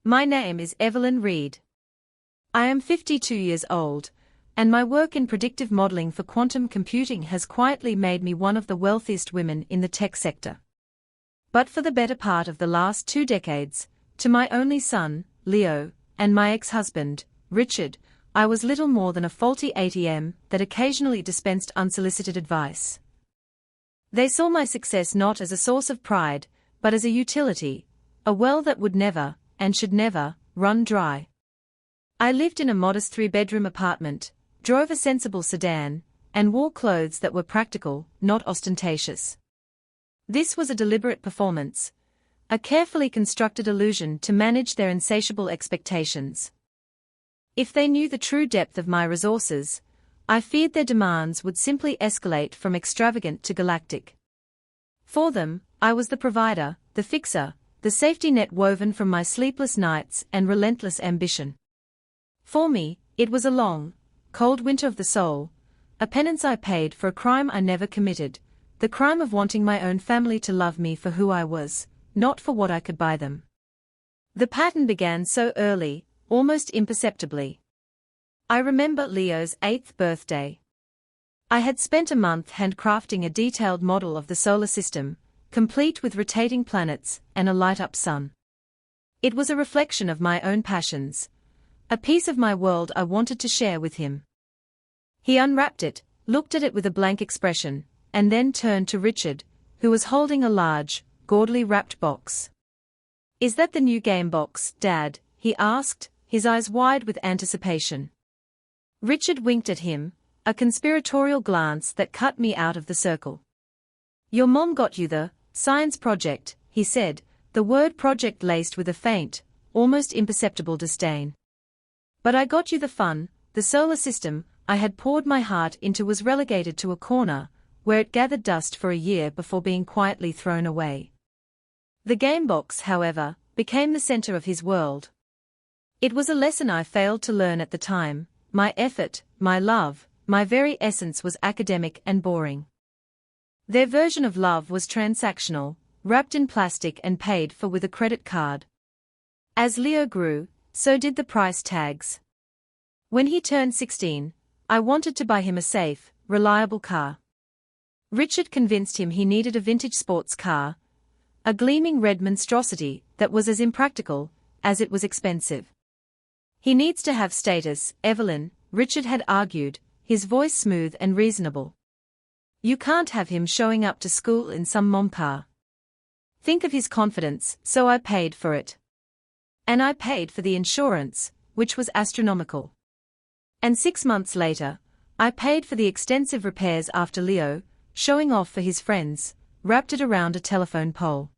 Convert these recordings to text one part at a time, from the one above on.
My name is Evelyn Reed. I am 52 years old, and my work in predictive modeling for quantum computing has quietly made me one of the wealthiest women in the tech sector. But for the better part of the last 2 decades, to my only son, Leo, and my ex-husband, Richard, I was little more than a faulty ATM that occasionally dispensed unsolicited advice. They saw my success not as a source of pride, but as a utility, a well that would never, and should never, run dry. I lived in a modest 3-bedroom apartment, drove a sensible sedan, and wore clothes that were practical, not ostentatious. This was a deliberate performance, a carefully constructed illusion to manage their insatiable expectations. If they knew the true depth of my resources, I feared their demands would simply escalate from extravagant to galactic. For them, I was the provider, the fixer, the safety net woven from my sleepless nights and relentless ambition. For me, it was a long, cold winter of the soul, a penance I paid for a crime I never committed, the crime of wanting my own family to love me for who I was, not for what I could buy them. The pattern began so early, almost imperceptibly. I remember Leo's 8th birthday. I had spent a month handcrafting a detailed model of the solar system, complete with rotating planets and a light-up sun. It was a reflection of my own passions, a piece of my world I wanted to share with him. He unwrapped it, looked at it with a blank expression, and then turned to Richard, who was holding a large, gaudily wrapped box. "Is that the new game box, Dad?" he asked, his eyes wide with anticipation. Richard winked at him, a conspiratorial glance that cut me out of the circle. "Your mom got you the science project," he said, the word project laced with a faint, almost imperceptible disdain. "But I got you the fun. The solar system I had poured my heart into was relegated to a corner, where it gathered dust for a year before being quietly thrown away." The game box, however, became the center of his world. It was a lesson I failed to learn at the time. My effort, my love, my very essence was academic and boring. Their version of love was transactional, wrapped in plastic and paid for with a credit card. As Leo grew, so did the price tags. When he turned 16, I wanted to buy him a safe, reliable car. Richard convinced him he needed a vintage sports car, a gleaming red monstrosity that was as impractical as it was expensive. "He needs to have status, Evelyn," Richard had argued, his voice smooth and reasonable. "You can't have him showing up to school in some mom car. Think of his confidence." So I paid for it. And I paid for the insurance, which was astronomical. And 6 months later, I paid for the extensive repairs after Leo, showing off for his friends, wrapped it around a telephone pole.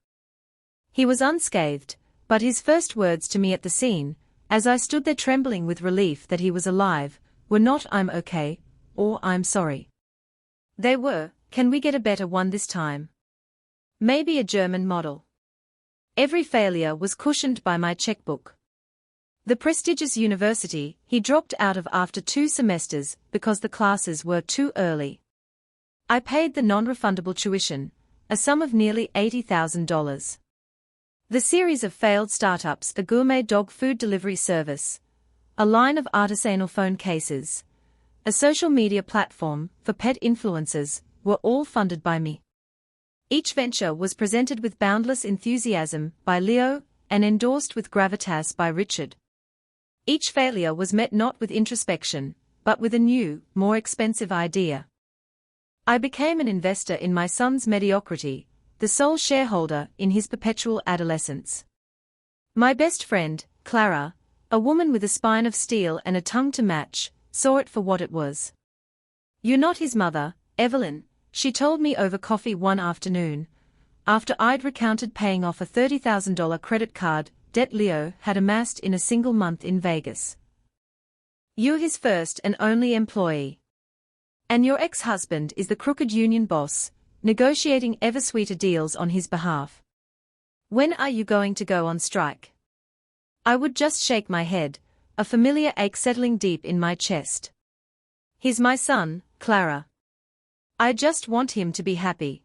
He was unscathed, but his first words to me at the scene, as I stood there trembling with relief that he was alive, were not "I'm okay," or "I'm sorry." They were, "Can we get a better one this time? Maybe a German model." Every failure was cushioned by my checkbook. The prestigious university he dropped out of after 2 semesters because the classes were too early. I paid the non-refundable tuition, a sum of nearly $80,000. The series of failed startups, a gourmet dog food delivery service, a line of artisanal phone cases, a social media platform for pet influencers, were all funded by me. Each venture was presented with boundless enthusiasm by Leo and endorsed with gravitas by Richard. Each failure was met not with introspection, but with a new, more expensive idea. I became an investor in my son's mediocrity, the sole shareholder in his perpetual adolescence. My best friend, Clara, a woman with a spine of steel and a tongue to match, saw it for what it was. "You're not his mother, Evelyn," she told me over coffee one afternoon, after I'd recounted paying off a $30,000 credit card debt Leo had amassed in a single month in Vegas. "You're his first and only employee. And your ex-husband is the crooked union boss, negotiating ever sweeter deals on his behalf. When are you going to go on strike?" I would just shake my head, a familiar ache settling deep in my chest. "He's my son, Clara. I just want him to be happy.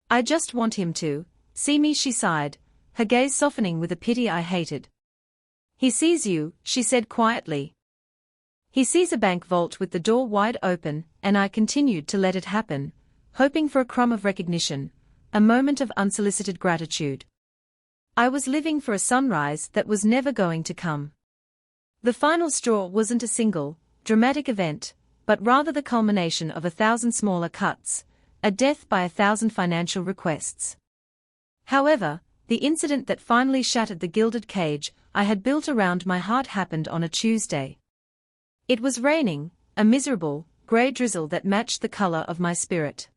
I just want him to see me," she sighed, her gaze softening with a pity I hated. He sees you, she said quietly. He sees a bank vault with the door wide open, and I continued to let it happen, hoping for a crumb of recognition, a moment of unsolicited gratitude. I was living for a sunrise that was never going to come. The final straw wasn't a single, dramatic event, but rather the culmination of 1,000 smaller cuts, a death by 1,000 financial requests. However, the incident that finally shattered the gilded cage I had built around my heart happened on a Tuesday. It was raining, a miserable, grey drizzle that matched the colour of my spirit.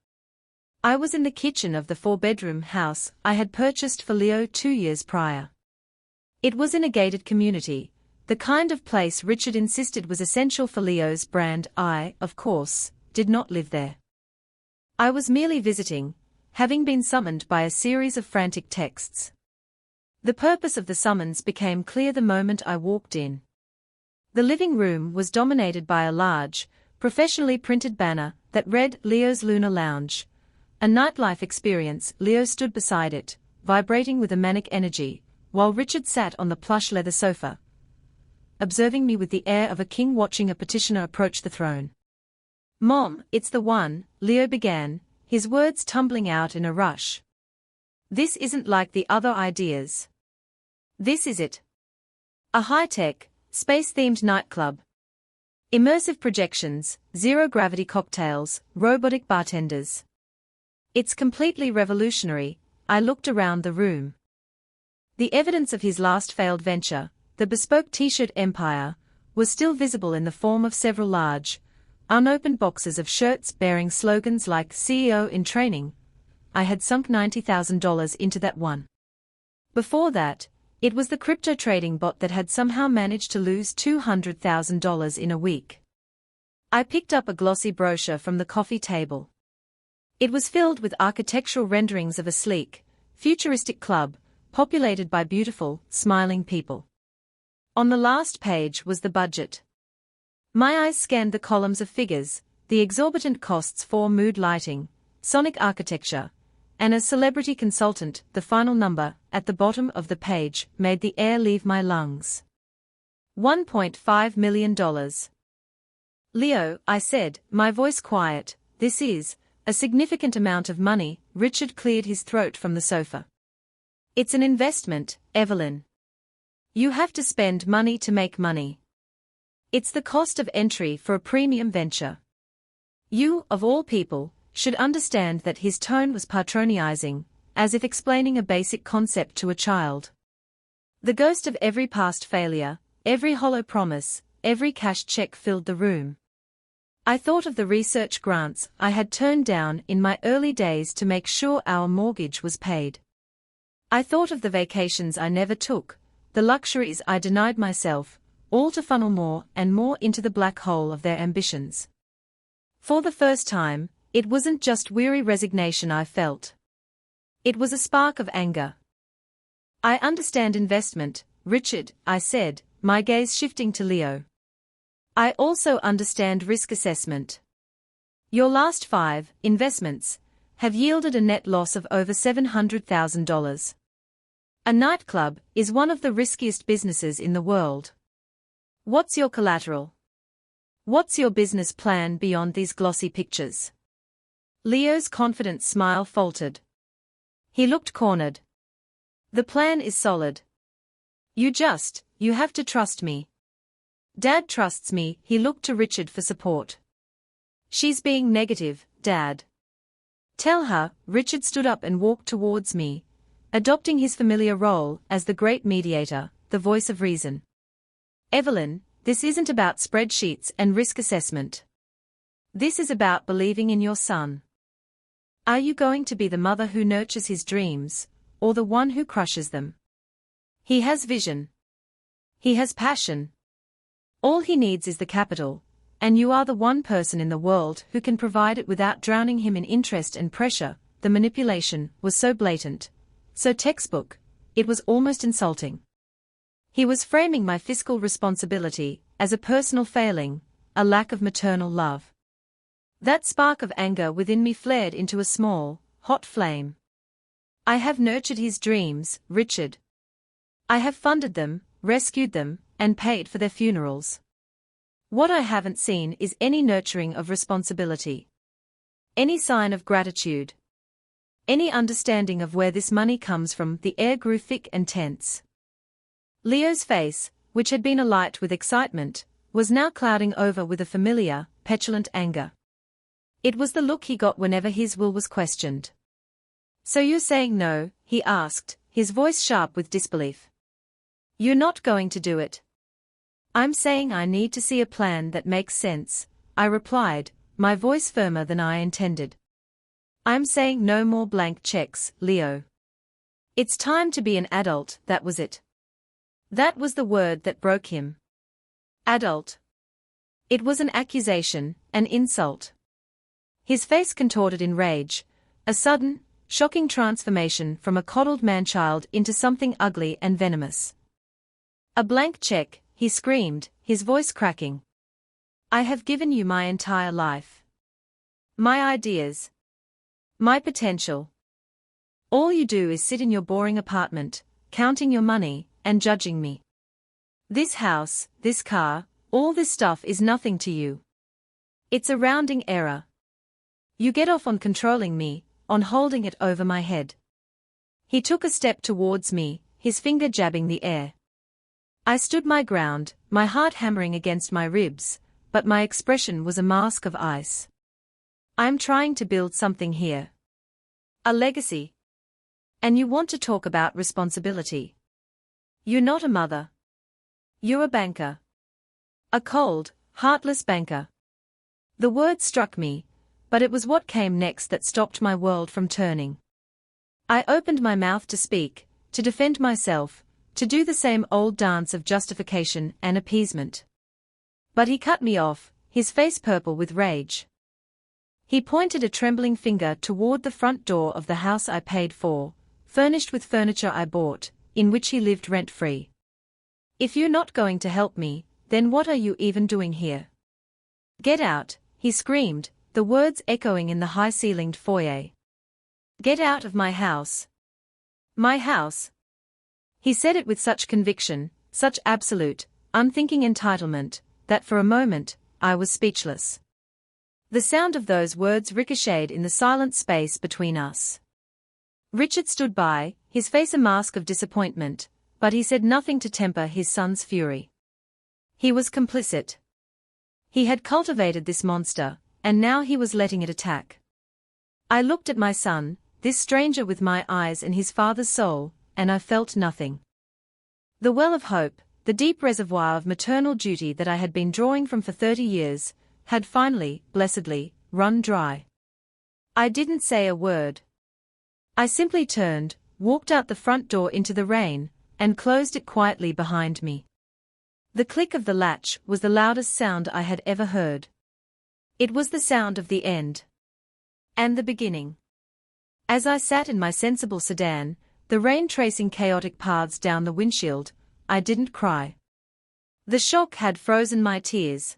I was in the kitchen of the 4-bedroom house I had purchased for Leo 2 years prior. It was in a gated community, the kind of place Richard insisted was essential for Leo's brand. I, of course, did not live there. I was merely visiting, having been summoned by a series of frantic texts. The purpose of the summons became clear the moment I walked in. The living room was dominated by a large, professionally printed banner that read Leo's Lunar Lounge, a nightlife experience. Leo stood beside it, vibrating with a manic energy, while Richard sat on the plush leather sofa, observing me with the air of a king watching a petitioner approach the throne. "Mom, it's the one," Leo began, his words tumbling out in a rush. "This isn't like the other ideas. This is it. A high-tech, space-themed nightclub. Immersive projections, zero-gravity cocktails, robotic bartenders. It's completely revolutionary." I looked around the room. The evidence of his last failed venture, the bespoke t-shirt empire, was still visible in the form of several large, unopened boxes of shirts bearing slogans like "CEO in Training." I had sunk $90,000 into that one. Before that, it was the crypto trading bot that had somehow managed to lose $200,000 in a week. I picked up a glossy brochure from the coffee table. It was filled with architectural renderings of a sleek, futuristic club, populated by beautiful, smiling people. On the last page was the budget. My eyes scanned the columns of figures, the exorbitant costs for mood lighting, sonic architecture, and as celebrity consultant, the final number, at the bottom of the page, made the air leave my lungs. $1.5 million. "Leo," I said, my voice quiet, "this is a significant amount of money." Richard cleared his throat from the sofa. "It's an investment, Evelyn. You have to spend money to make money. It's the cost of entry for a premium venture. You, of all people, should understand." That his tone was patronizing, as if explaining a basic concept to a child. The ghost of every past failure, every hollow promise, every cashed check filled the room. I thought of the research grants I had turned down in my early days to make sure our mortgage was paid. I thought of the vacations I never took, the luxuries I denied myself, all to funnel more and more into the black hole of their ambitions. For the first time, it wasn't just weary resignation I felt. It was a spark of anger. "I understand investment, Richard," I said, my gaze shifting to Leo. "I also understand risk assessment. Your last 5 investments have yielded a net loss of over $700,000. A nightclub is one of the riskiest businesses in the world. What's your collateral? What's your business plan beyond these glossy pictures?" Leo's confident smile faltered. He looked cornered. "The plan is solid. You have to trust me." "Dad trusts me." He looked to Richard for support. "She's being negative, Dad. Tell her." Richard stood up and walked towards me, adopting his familiar role as the great mediator, the voice of reason. "Evelyn, this isn't about spreadsheets and risk assessment. This is about believing in your son. Are you going to be the mother who nurtures his dreams, or the one who crushes them? He has vision. He has passion. All he needs is the capital, and you are the one person in the world who can provide it without drowning him in interest and pressure." The manipulation was so blatant, so textbook, it was almost insulting. He was framing my fiscal responsibility as a personal failing, a lack of maternal love. That spark of anger within me flared into a small, hot flame. "I have nurtured his dreams, Richard. I have funded them, rescued them, and paid for their funerals. What I haven't seen is any nurturing of responsibility. Any sign of gratitude. Any understanding of where this money comes from. The air grew thick and tense. Leo's face, which had been alight with excitement, was now clouding over with a familiar, petulant anger. It was the look he got whenever his will was questioned. "So you're saying no?" he asked, his voice sharp with disbelief. "You're not going to do it?" "I'm saying I need to see a plan that makes sense," I replied, my voice firmer than I intended. "I'm saying no more blank checks, Leo. It's time to be an adult." That was it. That was the word that broke him. Adult. It was an accusation, an insult. His face contorted in rage, a sudden, shocking transformation from a coddled man-child into something ugly and venomous. "A blank check," he screamed, his voice cracking. "I have given you my entire life. My ideas. My potential. All you do is sit in your boring apartment, counting your money, and judging me. This house, this car, all this stuff is nothing to you. It's a rounding error. You get off on controlling me, on holding it over my head." He took a step towards me, his finger jabbing the air. I stood my ground, my heart hammering against my ribs, but my expression was a mask of ice. "I'm trying to build something here. A legacy. And you want to talk about responsibility? You're not a mother. You're a banker. A cold, heartless banker." The word struck me, but it was what came next that stopped my world from turning. I opened my mouth to speak, to defend myself, to do the same old dance of justification and appeasement. But he cut me off, his face purple with rage. He pointed a trembling finger toward the front door of the house I paid for, furnished with furniture I bought, in which he lived rent-free. "If you're not going to help me, then what are you even doing here? Get out," he screamed, the words echoing in the high-ceilinged foyer. "Get out of my house. My house." He said it with such conviction, such absolute, unthinking entitlement, that for a moment, I was speechless. The sound of those words ricocheted in the silent space between us. Richard stood by, his face a mask of disappointment, but he said nothing to temper his son's fury. He was complicit. He had cultivated this monster, and now he was letting it attack. I looked at my son, this stranger with my eyes and his father's soul, and I felt nothing. The well of hope, the deep reservoir of maternal duty that I had been drawing from for 30 years, had finally, blessedly, run dry. I didn't say a word. I simply turned, walked out the front door into the rain, and closed it quietly behind me. The click of the latch was the loudest sound I had ever heard. It was the sound of the end. And the beginning. As I sat in my sensible sedan, the rain tracing chaotic paths down the windshield, I didn't cry. The shock had frozen my tears.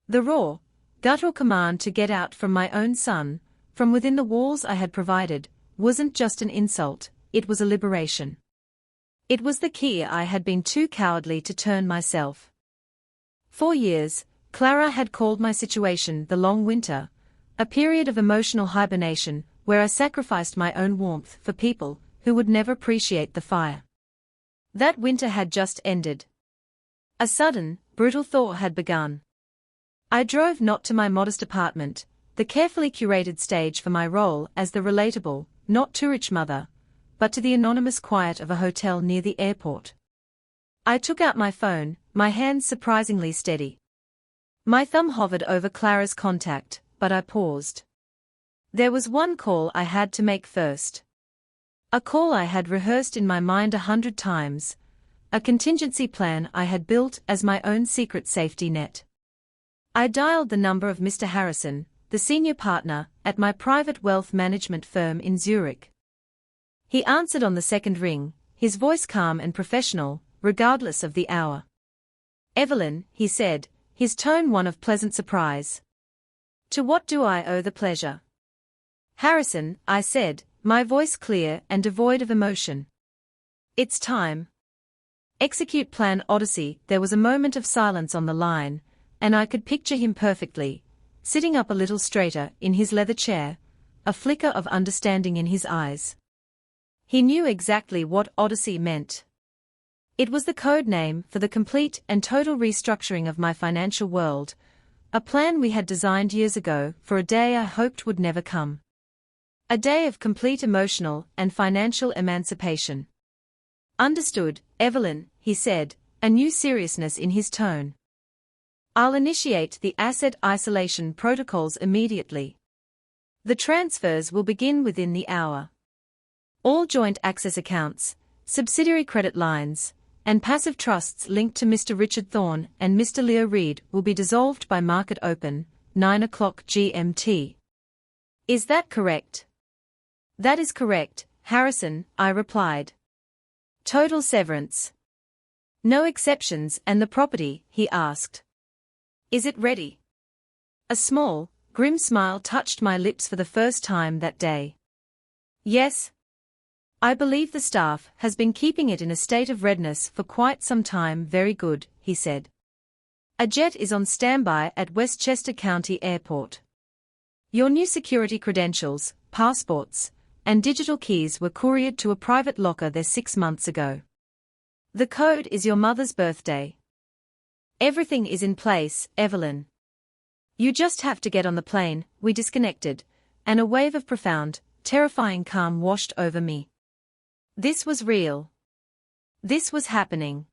The raw, guttural command to get out from my own son, from within the walls I had provided, wasn't just an insult, it was a liberation. It was the key I had been too cowardly to turn myself. For years, Clara had called my situation the long winter, a period of emotional hibernation where I sacrificed my own warmth for people who would never appreciate the fire. That winter had just ended. A sudden, brutal thaw had begun. I drove not to my modest apartment, the carefully curated stage for my role as the relatable, not too rich mother, but to the anonymous quiet of a hotel near the airport. I took out my phone, my hands surprisingly steady. My thumb hovered over Clara's contact, but I paused. There was one call I had to make first. A call I had rehearsed in my mind 100 times, a contingency plan I had built as my own secret safety net. I dialed the number of Mr. Harrison, the senior partner at my private wealth management firm in Zurich. He answered on the second ring, his voice calm and professional, regardless of the hour. "Evelyn," he said, his tone one of pleasant surprise. "To what do I owe the pleasure?" "Harrison," I said, my voice clear and devoid of emotion. "It's time. Execute plan Odyssey. There was a moment of silence on the line, and I could picture him perfectly, sitting up a little straighter in his leather chair, a flicker of understanding in his eyes. He knew exactly what Odyssey meant. It was the code name for the complete and total restructuring of my financial world, a plan we had designed years ago for a day I hoped would never come. A day of complete emotional and financial emancipation. Understood, Evelyn, he said, a new seriousness in his tone. I'll initiate the asset isolation protocols immediately. The transfers will begin within the hour. All joint access accounts, subsidiary credit lines, and passive trusts linked to Mr. Richard Thorne and Mr. Leo Reed will be dissolved by market open, 9 o'clock GMT. Is that correct? That is correct, Harrison, I replied. Total severance. No exceptions and the property, he asked. Is it ready? A small, grim smile touched my lips for the first time that day. Yes. I believe the staff has been keeping it in a state of readiness for quite some time. Very good, he said. A jet is on standby at Westchester County Airport. Your new security credentials, passports, and digital keys were couriered to a private locker there 6 months ago. The code is your mother's birthday. Everything is in place, Evelyn. You just have to get on the plane. We disconnected, and a wave of profound, terrifying calm washed over me. This was real. This was happening.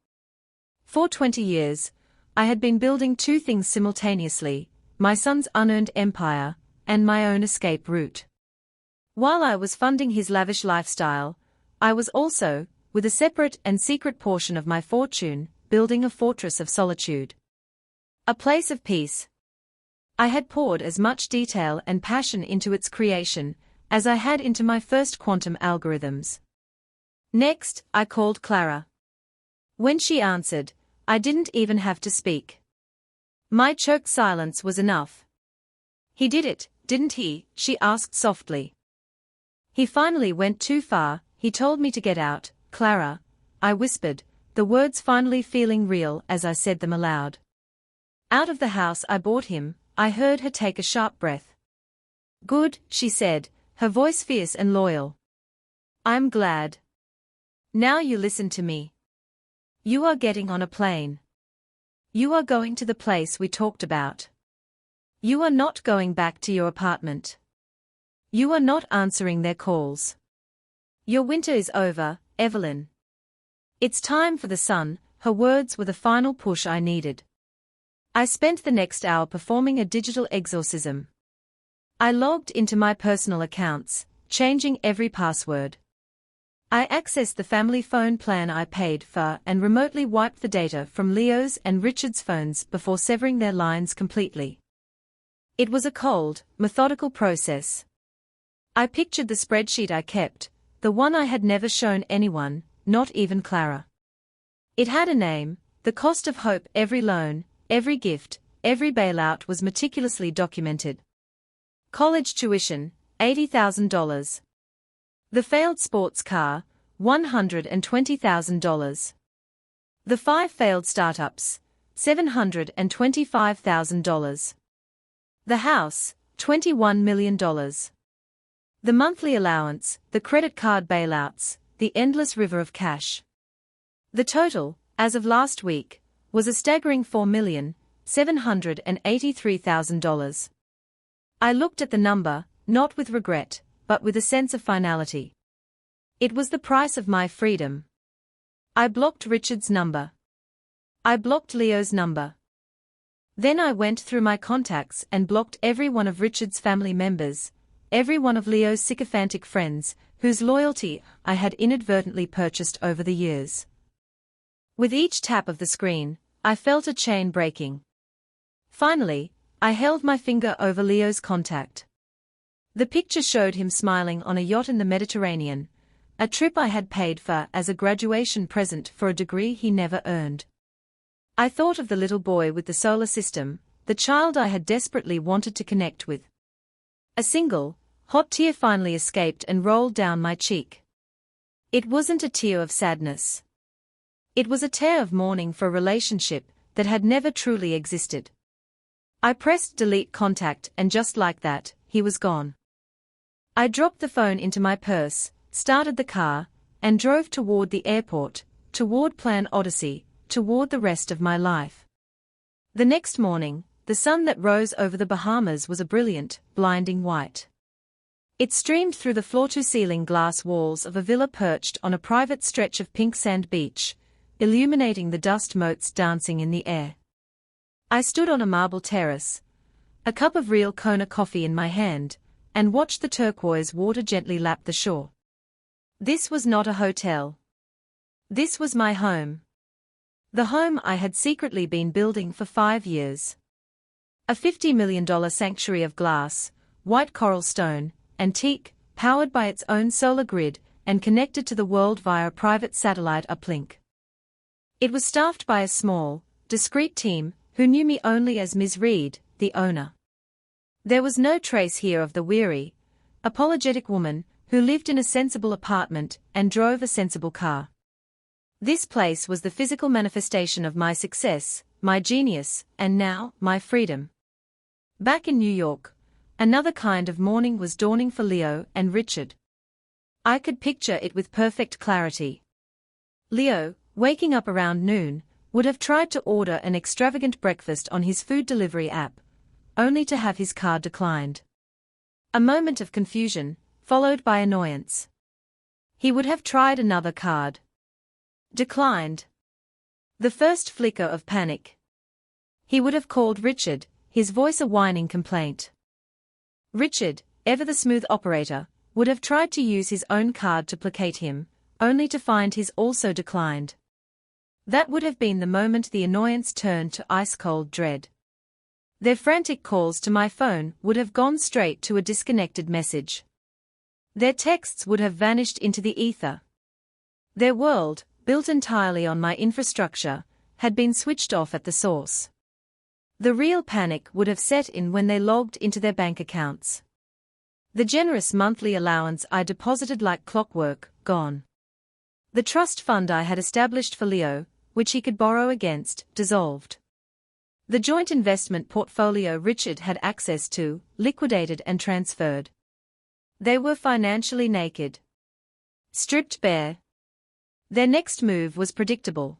For 20 years, I had been building two things simultaneously, my son's unearned empire, and my own escape route. While I was funding his lavish lifestyle, I was also, with a separate and secret portion of my fortune, building a fortress of solitude. A place of peace. I had poured as much detail and passion into its creation as I had into my first quantum algorithms. Next, I called Clara. When she answered, I didn't even have to speak. My choked silence was enough. He did it, didn't he? She asked softly. He finally went too far. He told me to get out, Clara, I whispered, the words finally feeling real as I said them aloud. Out of the house I brought him. I heard her take a sharp breath. Good, she said, her voice fierce and loyal. I'm glad. Now you listen to me. You are getting on a plane. You are going to the place we talked about. You are not going back to your apartment. You are not answering their calls. Your winter is over, Evelyn. It's time for the sun. Her words were the final push I needed. I spent the next hour performing a digital exorcism. I logged into my personal accounts, changing every password. I accessed the family phone plan I paid for and remotely wiped the data from Leo's and Richard's phones before severing their lines completely. It was a cold, methodical process. I pictured the spreadsheet I kept, the one I had never shown anyone, not even Clara. It had a name, the cost of hope. Every loan, every gift, every bailout was meticulously documented. College tuition, $80,000. The failed sports car, $120,000. The 5 failed startups, $725,000. The house, $21 million. The monthly allowance, the credit card bailouts, the endless river of cash. The total, as of last week, was a staggering $4,783,000. I looked at the number, not with regret, but with a sense of finality. It was the price of my freedom. I blocked Richard's number. I blocked Leo's number. Then I went through my contacts and blocked every one of Richard's family members, every one of Leo's sycophantic friends, whose loyalty I had inadvertently purchased over the years. With each tap of the screen, I felt a chain breaking. Finally, I held my finger over Leo's contact. The picture showed him smiling on a yacht in the Mediterranean, a trip I had paid for as a graduation present for a degree he never earned. I thought of the little boy with the solar system, the child I had desperately wanted to connect with. A single, hot tear finally escaped and rolled down my cheek. It wasn't a tear of sadness. It was a tale of mourning for a relationship that had never truly existed. I pressed delete contact and just like that, he was gone. I dropped the phone into my purse, started the car, and drove toward the airport, toward Plan Odyssey, toward the rest of my life. The next morning, the sun that rose over the Bahamas was a brilliant, blinding white. It streamed through the floor-to-ceiling glass walls of a villa perched on a private stretch of pink sand beach, illuminating the dust motes dancing in the air. I stood on a marble terrace, a cup of real Kona coffee in my hand, and watched the turquoise water gently lap the shore. This was not a hotel. This was my home. The home I had secretly been building for 5 years. A $50 million sanctuary of glass, white coral stone, antique, powered by its own solar grid, and connected to the world via a private satellite uplink. It was staffed by a small, discreet team, who knew me only as Ms. Reed, the owner. There was no trace here of the weary, apologetic woman, who lived in a sensible apartment and drove a sensible car. This place was the physical manifestation of my success, my genius, and now, my freedom. Back in New York, another kind of morning was dawning for Leo and Richard. I could picture it with perfect clarity. Leo, waking up around noon, would have tried to order an extravagant breakfast on his food delivery app, only to have his card declined. A moment of confusion, followed by annoyance. He would have tried another card. Declined. The first flicker of panic. He would have called Richard, his voice a whining complaint. Richard, ever the smooth operator, would have tried to use his own card to placate him, only to find his also declined. That would have been the moment the annoyance turned to ice-cold dread. Their frantic calls to my phone would have gone straight to a disconnected message. Their texts would have vanished into the ether. Their world, built entirely on my infrastructure, had been switched off at the source. The real panic would have set in when they logged into their bank accounts. The generous monthly allowance I deposited like clockwork, gone. The trust fund I had established for Leo, which he could borrow against, dissolved. The joint investment portfolio Richard had access to, liquidated and transferred. They were financially naked. Stripped bare. Their next move was predictable.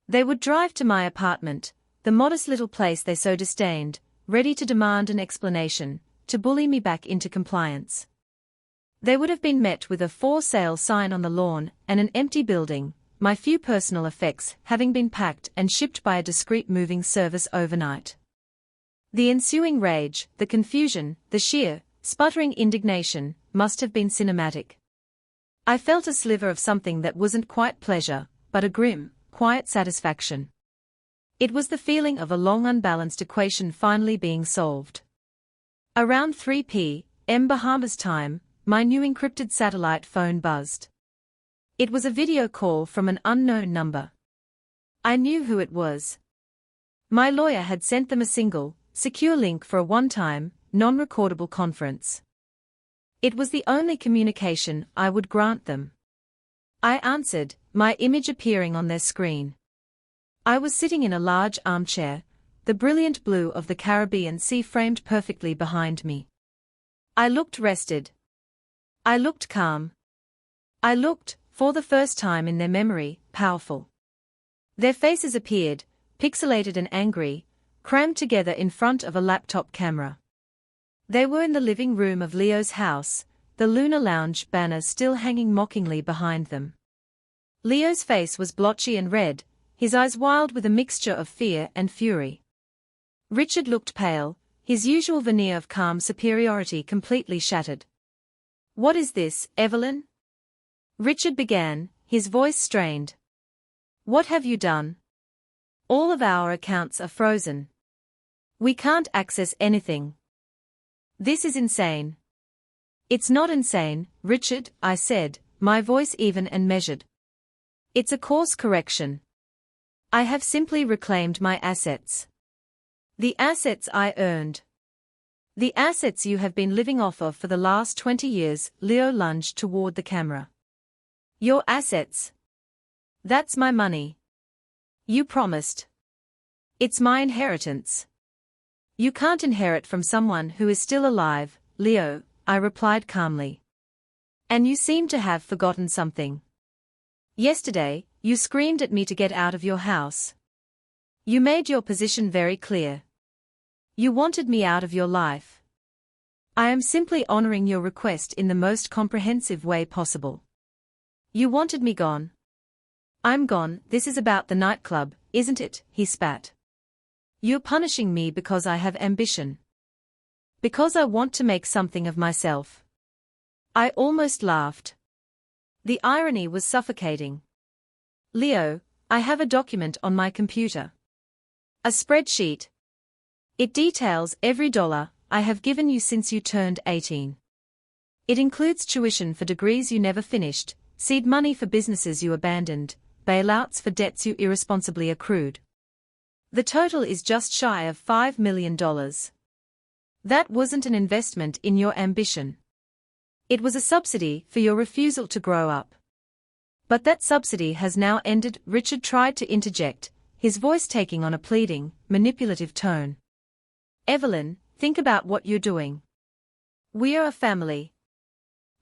They would drive to my apartment, the modest little place they so disdained, ready to demand an explanation, to bully me back into compliance. They would have been met with a for sale sign on the lawn and an empty building, my few personal effects having been packed and shipped by a discreet moving service overnight. The ensuing rage, the confusion, the sheer, sputtering indignation, must have been cinematic. I felt a sliver of something that wasn't quite pleasure, but a grim, quiet satisfaction. It was the feeling of a long unbalanced equation finally being solved. Around 3 p.m. Bahamas time, my new encrypted satellite phone buzzed. It was a video call from an unknown number. I knew who it was. My lawyer had sent them a single, secure link for a one-time, non-recordable conference. It was the only communication I would grant them. I answered, my image appearing on their screen. I was sitting in a large armchair, the brilliant blue of the Caribbean Sea framed perfectly behind me. I looked rested. I looked calm. I looked, for the first time in their memory, powerful. Their faces appeared, pixelated and angry, crammed together in front of a laptop camera. They were in the living room of Leo's house, the Lunar Lounge banner still hanging mockingly behind them. Leo's face was blotchy and red, his eyes wild with a mixture of fear and fury. Richard looked pale, his usual veneer of calm superiority completely shattered. "What is this, Evelyn?" Richard began, his voice strained. "What have you done? All of our accounts are frozen. We can't access anything. This is insane." "It's not insane, Richard," I said, my voice even and measured. "It's a course correction. I have simply reclaimed my assets. The assets I earned. The assets you have been living off of for the last 20 years, Leo lunged toward the camera. Your assets. That's my money. You promised. It's my inheritance. You can't inherit from someone who is still alive, Leo, I replied calmly. And you seem to have forgotten something. Yesterday, you screamed at me to get out of your house. You made your position very clear. You wanted me out of your life. I am simply honoring your request in the most comprehensive way possible. You wanted me gone. I'm gone. This is about the nightclub, isn't it? He spat. You're punishing me because I have ambition. Because I want to make something of myself. I almost laughed. The irony was suffocating. Leo, I have a document on my computer. A spreadsheet. It details every dollar I have given you since you turned 18. It includes tuition for degrees you never finished, seed money for businesses you abandoned, bailouts for debts you irresponsibly accrued. The total is just shy of $5 million. That wasn't an investment in your ambition. It was a subsidy for your refusal to grow up. But that subsidy has now ended. Richard tried to interject, his voice taking on a pleading, manipulative tone. Evelyn, think about what you're doing. We are a family.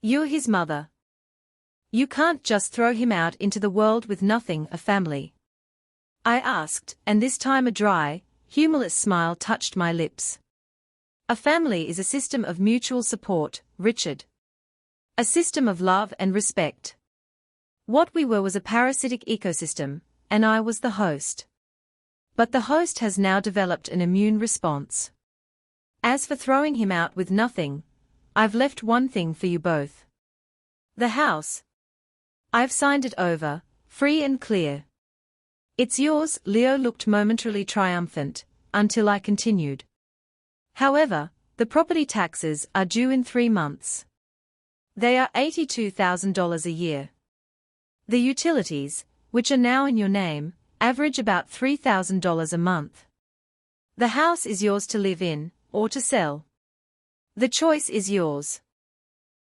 You're his mother. You can't just throw him out into the world with nothing. A family? I asked, and this time a dry, humorless smile touched my lips. A family is a system of mutual support, Richard. A system of love and respect. What we were was a parasitic ecosystem, and I was the host. But the host has now developed an immune response. As for throwing him out with nothing, I've left one thing for you both. The house. I've signed it over, free and clear. It's yours. Leo looked momentarily triumphant, until I continued. However, the property taxes are due in 3 months. They are $82,000 a year. The utilities, which are now in your name, average about $3,000 a month. The house is yours to live in, or to sell. The choice is yours.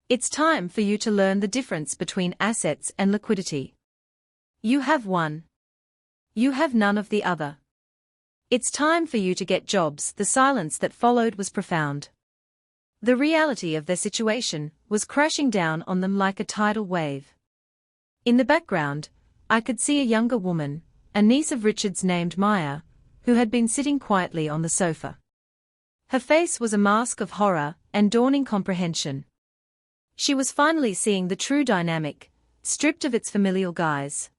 It's time for you to learn the difference between assets and liquidity. You have one. You have none of the other. It's time for you to get jobs. The silence that followed was profound. The reality of their situation was crashing down on them like a tidal wave. In the background, I could see a younger woman, a niece of Richard's named Maya, who had been sitting quietly on the sofa. Her face was a mask of horror and dawning comprehension. She was finally seeing the true dynamic, stripped of its familial guise.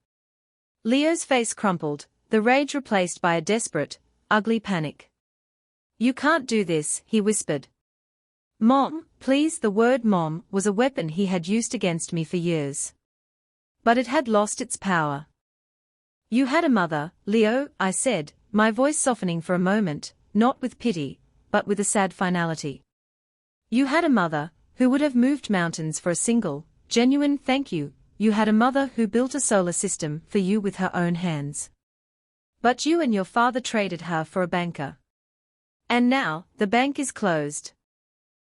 Leo's face crumpled, the rage replaced by a desperate, ugly panic. You can't do this, he whispered. Mom, please. The word mom was a weapon he had used against me for years. But it had lost its power. You had a mother, Leo, I said, my voice softening for a moment, not with pity, but with a sad finality. You had a mother who would have moved mountains for a single, genuine thank you. You had a mother who built a solar system for you with her own hands. But you and your father traded her for a banker. And now, the bank is closed.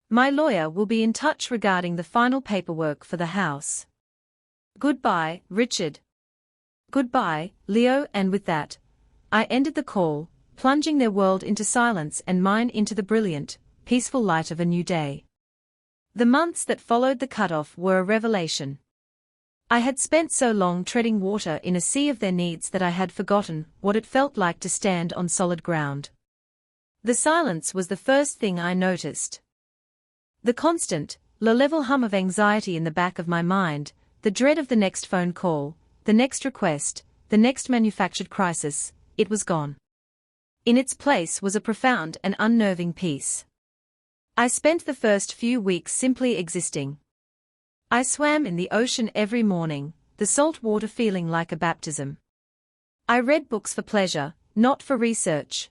My lawyer will be in touch regarding the final paperwork for the house. Goodbye, Richard. Goodbye, Leo. And with that, I ended the call, plunging their world into silence and mine into the brilliant, peaceful light of a new day. The months that followed the cutoff were a revelation. I had spent so long treading water in a sea of their needs that I had forgotten what it felt like to stand on solid ground. The silence was the first thing I noticed. The constant, low-level hum of anxiety in the back of my mind, the dread of the next phone call, the next request, the next manufactured crisis, it was gone. In its place was a profound and unnerving peace. I spent the first few weeks simply existing. I swam in the ocean every morning, the salt water feeling like a baptism. I read books for pleasure, not for research.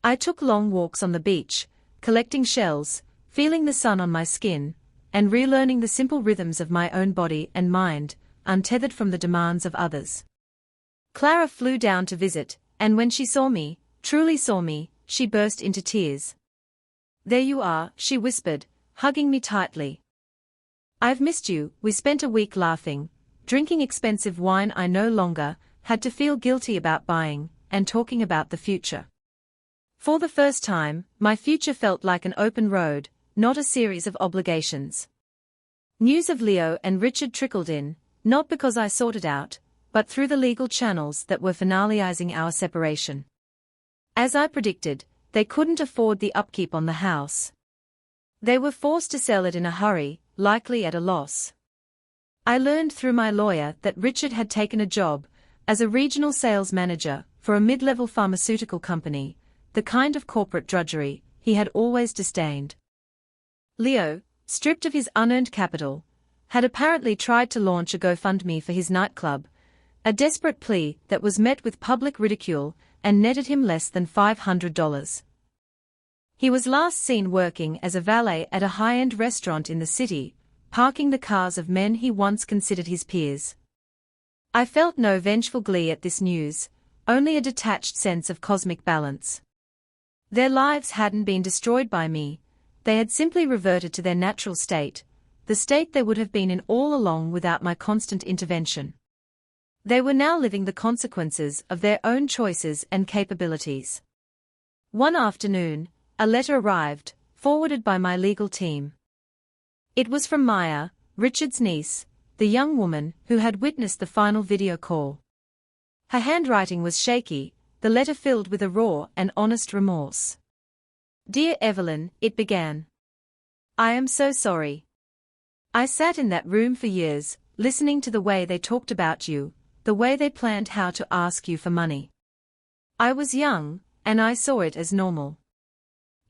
I took long walks on the beach, collecting shells, feeling the sun on my skin, and relearning the simple rhythms of my own body and mind, untethered from the demands of others. Clara flew down to visit, and when she saw me, truly saw me, she burst into tears. There you are, she whispered, hugging me tightly. I've missed you. We spent a week laughing, drinking expensive wine I no longer had to feel guilty about buying, and talking about the future. For the first time, my future felt like an open road, not a series of obligations. News of Leo and Richard trickled in, not because I sought it out, but through the legal channels that were finalizing our separation. As I predicted, they couldn't afford the upkeep on the house. They were forced to sell it in a hurry, likely at a loss. I learned through my lawyer that Richard had taken a job as a regional sales manager for a mid-level pharmaceutical company, the kind of corporate drudgery he had always disdained. Leo, stripped of his unearned capital, had apparently tried to launch a GoFundMe for his nightclub, a desperate plea that was met with public ridicule and netted him less than $500. He was last seen working as a valet at a high-end restaurant in the city, parking the cars of men he once considered his peers. I felt no vengeful glee at this news, only a detached sense of cosmic balance. Their lives hadn't been destroyed by me, they had simply reverted to their natural state, the state they would have been in all along without my constant intervention. They were now living the consequences of their own choices and capabilities. One afternoon, a letter arrived, forwarded by my legal team. It was from Maya, Richard's niece, the young woman who had witnessed the final video call. Her handwriting was shaky, the letter filled with a raw and honest remorse. "Dear Evelyn," it began. "I am so sorry. I sat in that room for years, listening to the way they talked about you, the way they planned how to ask you for money. I was young, and I saw it as normal.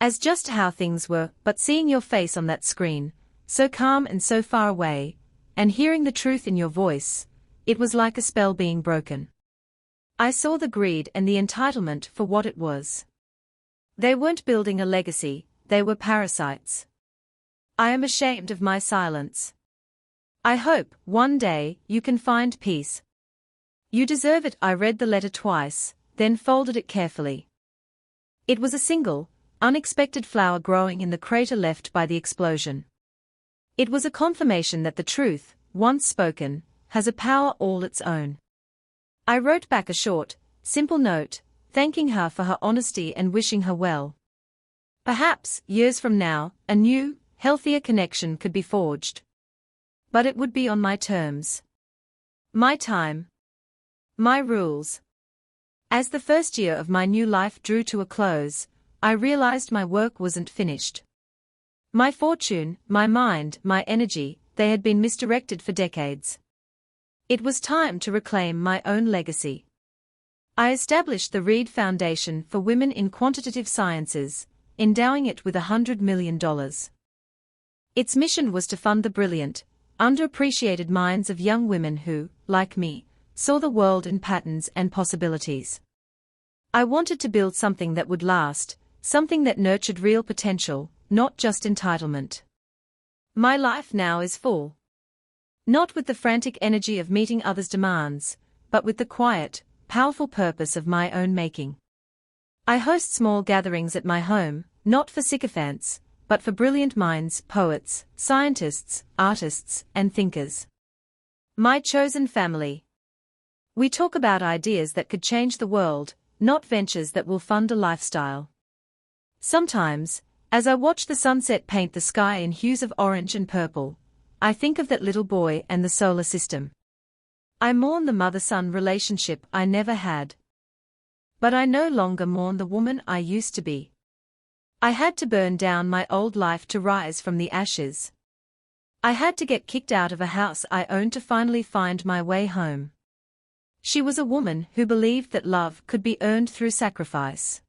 As just how things were, but seeing your face on that screen, so calm and so far away, and hearing the truth in your voice, it was like a spell being broken. I saw the greed and the entitlement for what it was. They weren't building a legacy, they were parasites. I am ashamed of my silence. I hope, one day, you can find peace. You deserve it." I read the letter twice, then folded it carefully. It was a single, unexpected flower growing in the crater left by the explosion. It was a confirmation that the truth, once spoken, has a power all its own. I wrote back a short, simple note, thanking her for her honesty and wishing her well. Perhaps, years from now, a new, healthier connection could be forged. But it would be on my terms. My time. My rules. As the first year of my new life drew to a close, I realized my work wasn't finished. My fortune, my mind, my energy, they had been misdirected for decades. It was time to reclaim my own legacy. I established the Reed Foundation for Women in Quantitative Sciences, endowing it with $100 million. Its mission was to fund the brilliant, underappreciated minds of young women who, like me, saw the world in patterns and possibilities. I wanted to build something that would last, something that nurtured real potential, not just entitlement. My life now is full. Not with the frantic energy of meeting others' demands, but with the quiet, powerful purpose of my own making. I host small gatherings at my home, not for sycophants, but for brilliant minds, poets, scientists, artists, and thinkers. My chosen family. We talk about ideas that could change the world, not ventures that will fund a lifestyle. Sometimes, as I watch the sunset paint the sky in hues of orange and purple, I think of that little boy and the solar system. I mourn the mother-son relationship I never had. But I no longer mourn the woman I used to be. I had to burn down my old life to rise from the ashes. I had to get kicked out of a house I owned to finally find my way home. She was a woman who believed that love could be earned through sacrifice.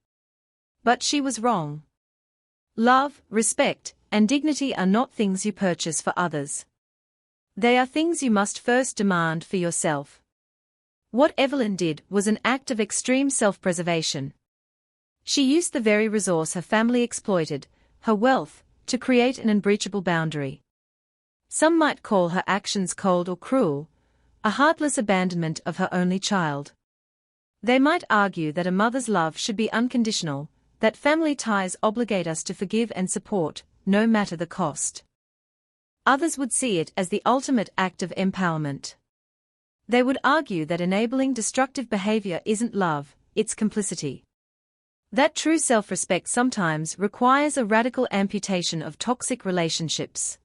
But she was wrong. Love, respect, and dignity are not things you purchase for others. They are things you must first demand for yourself. What Evelyn did was an act of extreme self-preservation. She used the very resource her family exploited, her wealth, to create an unbreachable boundary. Some might call her actions cold or cruel, a heartless abandonment of her only child. They might argue that a mother's love should be unconditional, that family ties obligate us to forgive and support, no matter the cost. Others would see it as the ultimate act of empowerment. They would argue that enabling destructive behavior isn't love, it's complicity. That true self-respect sometimes requires a radical amputation of toxic relationships.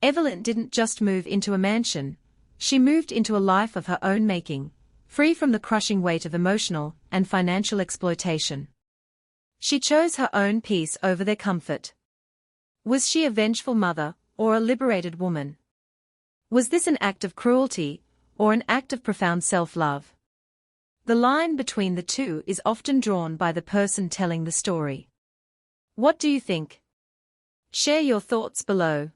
Evelyn didn't just move into a mansion, she moved into a life of her own making, free from the crushing weight of emotional and financial exploitation. She chose her own peace over their comfort. Was she a vengeful mother, or a liberated woman? Was this an act of cruelty, or an act of profound self-love? The line between the two is often drawn by the person telling the story. What do you think? Share your thoughts below.